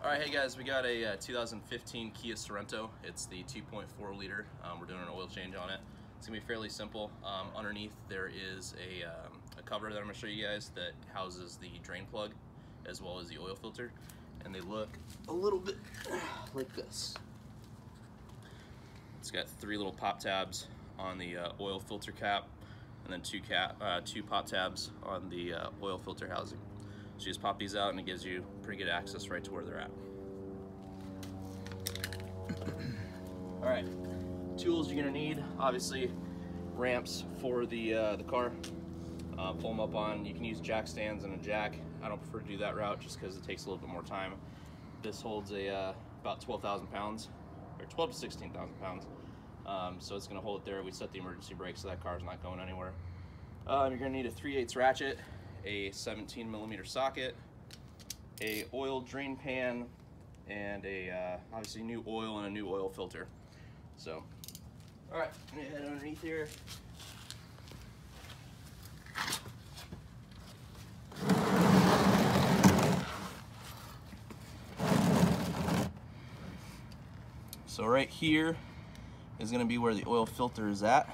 Alright, hey guys, we got a 2015 Kia Sorento. It's the 2.4 liter. We're doing an oil change on it. It's going to be fairly simple. Underneath there is a cover that I'm going to show you guys that houses the drain plug as well as the oil filter. And they look a little bit like this. It's got 3 little pop tabs on the oil filter cap, and then 2 pop tabs on the oil filter housing. So you just pop these out and it gives you pretty good access right to where they're at. Alright, tools you're going to need, obviously ramps for the car. Pull them up on, you can use jack stands and a jack. I don't prefer to do that route just because it takes a little bit more time. This holds about 12,000 pounds, or 12 to 16,000 pounds. So it's going to hold it there. We set the emergency brake so that car's not going anywhere. You're going to need a 3/8 ratchet, a 17mm socket, a oil drain pan, and a obviously new oil and a new oil filter. So, all right, I'm gonna head underneath here. So right here is gonna be where the oil filter is at,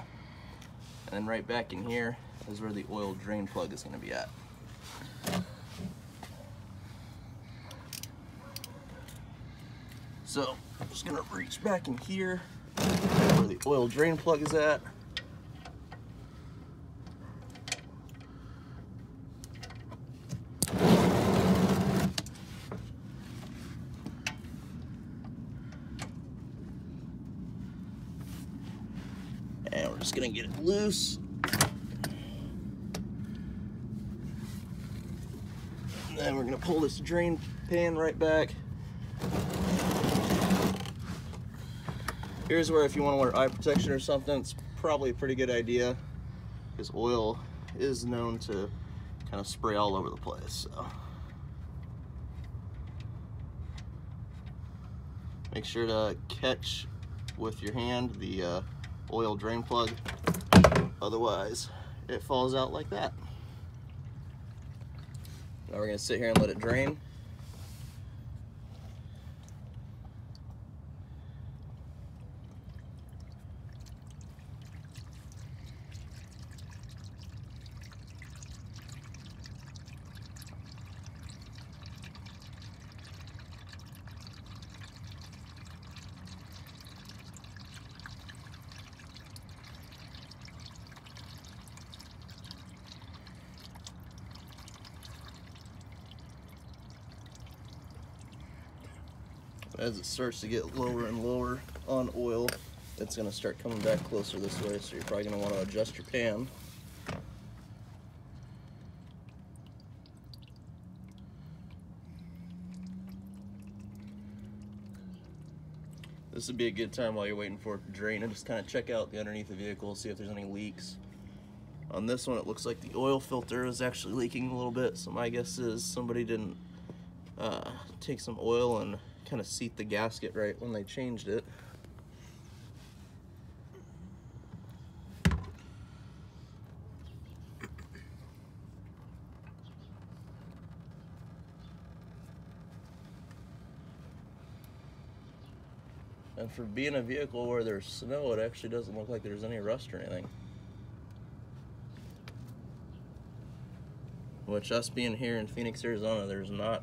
and then right back in here is where the oil drain plug is gonna be at. So I'm just gonna reach back in here where the oil drain plug is at. And we're just gonna get it loose. And then we're gonna pull this drain pan right back. Here's where if you want to wear eye protection or something, it's probably a pretty good idea because oil is known to kind of spray all over the place. So make sure to catch with your hand the oil drain plug, otherwise it falls out like that. Now we're going to sit here and let it drain. As it starts to get lower and lower on oil, it's going to start coming back closer this way, so you're probably going to want to adjust your pan. This would be a good time while you're waiting for it to drain and just kind of check out the underneath the vehicle, see if there's any leaks. On this one, it looks like the oil filter is actually leaking a little bit, so my guess is somebody didn't take some oil and kind of seat the gasket right when they changed it. And for being a vehicle where there's snow, it actually doesn't look like there's any rust or anything. Which, us being here in Phoenix, Arizona, there's not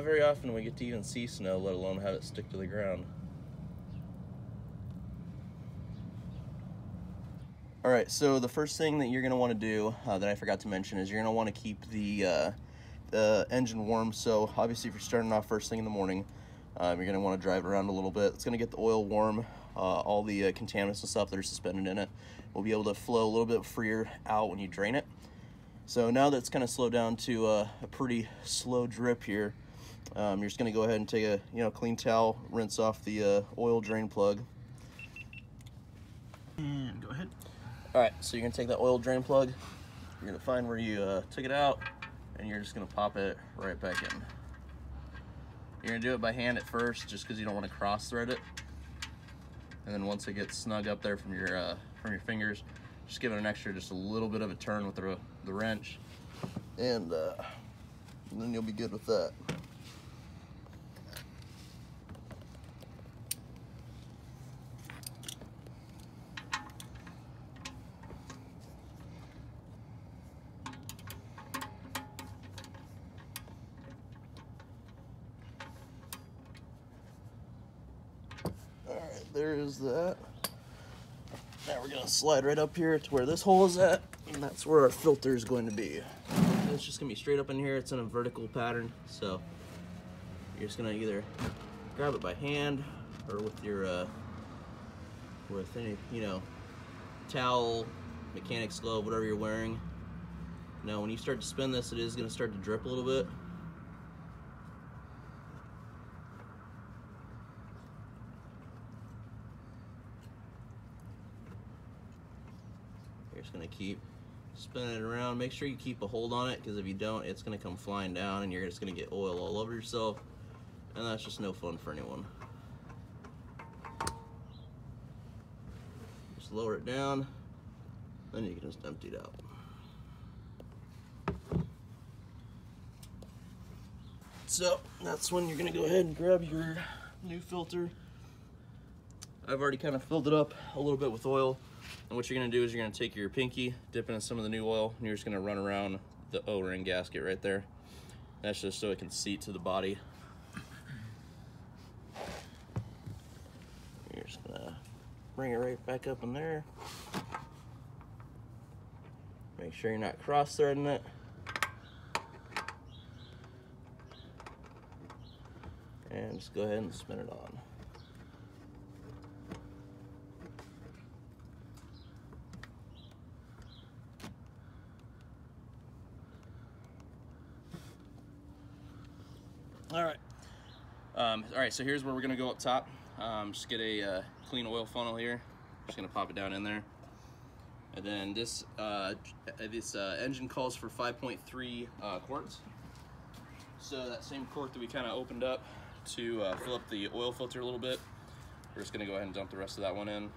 very often we get to even see snow, let alone have it stick to the ground. Alright, so the first thing that you're going to want to do, that I forgot to mention, is you're going to want to keep the engine warm. So obviously if you're starting off first thing in the morning, you're going to want to drive around a little bit. It's going to get the oil warm. All the contaminants and stuff that are suspended in it will be able to flow a little bit freer out when you drain it. So now that it's kind of slowed down to a pretty slow drip here, you're just going to go ahead and take a clean towel, rinse off the oil drain plug. And go ahead. Alright, so you're going to take that oil drain plug, you're going to find where you took it out, and you're just going to pop it right back in. You're going to do it by hand at first, just because you don't want to cross thread it. And then once it gets snug up there from your fingers, just give it an extra, just a little bit of a turn with the wrench, and then you'll be good with that. there is that. Now we're gonna slide right up here to where this hole is at, and that's where our filter is going to be. It's just gonna be straight up in here. It's in a vertical pattern, so you're just gonna either grab it by hand or with your with any, you know, towel, mechanic's glove, whatever you're wearing. Now when you start to spin this, it is gonna start to drip a little bit. You're just gonna keep spinning it around. Make sure you keep a hold on it, because if you don't, it's gonna come flying down and you're just gonna get oil all over yourself, and that's just no fun for anyone. Just lower it down, then you can just empty it out. So that's when you're gonna go ahead and grab your new filter. I've already kind of filled it up a little bit with oil. And what you're gonna do is you're gonna take your pinky, dip it in some of the new oil, and you're just gonna run around the O-ring gasket right there. That's just so it can seat to the body. You're just gonna bring it right back up in there. Make sure you're not cross-threading it. And just go ahead and spin it on. All right, so here's where we're gonna go up top. Just get a clean oil funnel here. Just gonna pop it down in there. And then this engine calls for 5.3 quarts. So that same quart that we kind of opened up to fill up the oil filter a little bit, we're just gonna go ahead and dump the rest of that one in.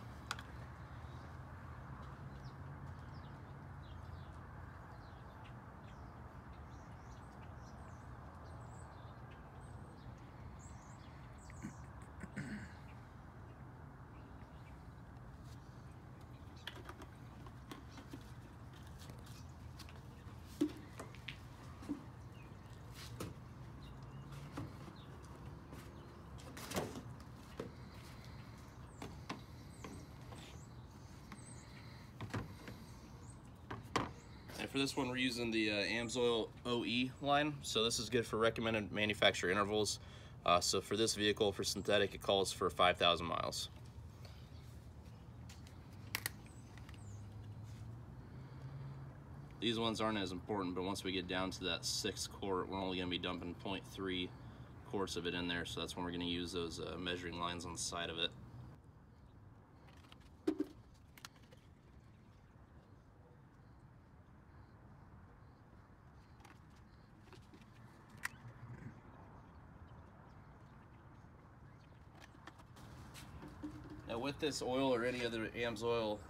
And for this one, we're using the AMSOIL OE line. So this is good for recommended manufacturer intervals. So for this vehicle, for synthetic, it calls for 5,000 miles. These ones aren't as important, but once we get down to that 6 quart, we're only gonna be dumping 0.3 quarts of it in there. So that's when we're gonna use those measuring lines on the side of it. Now with this oil or any other AMSOIL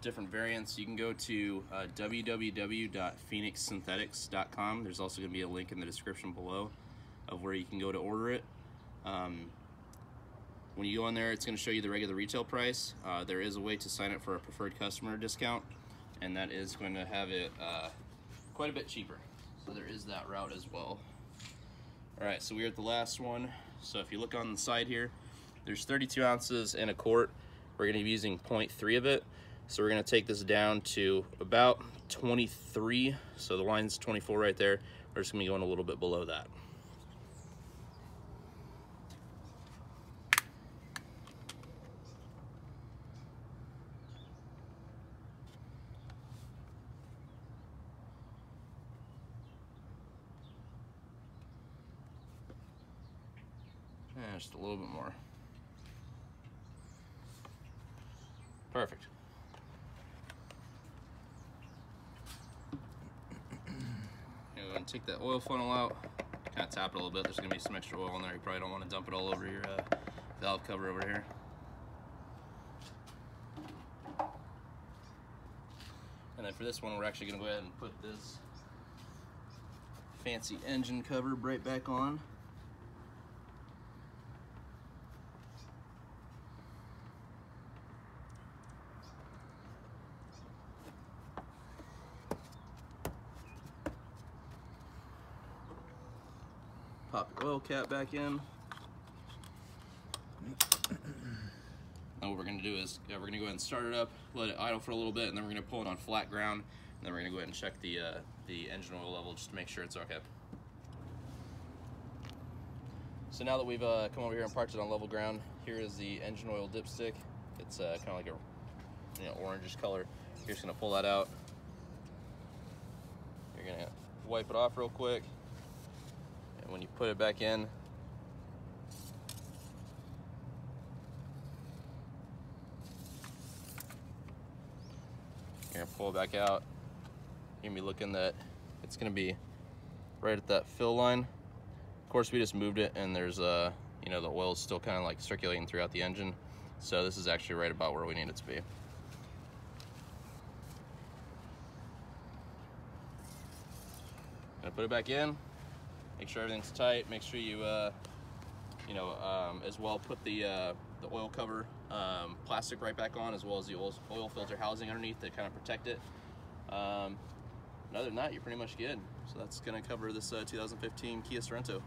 different variants, you can go to www.phoenixsynthetics.com. There's also going to be a link in the description below of where you can go to order it. When you go in there, it's going to show you the regular retail price. There is a way to sign up for a preferred customer discount, and that is going to have it quite a bit cheaper. So there is that route as well. All right, so we're at the last one. So if you look on the side here, there's 32 ounces in a quart. We're gonna be using 0.3 of it. So we're gonna take this down to about 23. So the line's 24 right there. We're just gonna be going a little bit below that. And just a little bit more. Perfect. Go ahead and take that oil funnel out, kind of tap it a little bit. There's going to be some extra oil in there. You probably don't want to dump it all over your valve cover over here. And then for this one, we're actually going to go ahead and put this fancy engine cover right back on. Pop your oil cap back in. And what we're going to do is we're going to go ahead and start it up, let it idle for a little bit, and then we're going to pull it on flat ground, and then we're going to go ahead and check the engine oil level just to make sure it's okay. So now that we've come over here and parked it on level ground, here is the engine oil dipstick. It's kind of like a orangish color. You're just going to pull that out. You're going to wipe it off real quick, and when you put it back in, you're gonna pull it back out. You're gonna be looking that it's gonna be right at that fill line. Of course, we just moved it, and there's the oil is still kind of like circulating throughout the engine. So this is actually right about where we need it to be. Gonna put it back in. Make sure everything's tight. Make sure you as well put the oil cover plastic right back on, as well as the oil filter housing underneath to kind of protect it. And other than that, you're pretty much good. So that's going to cover this 2015 Kia Sorento.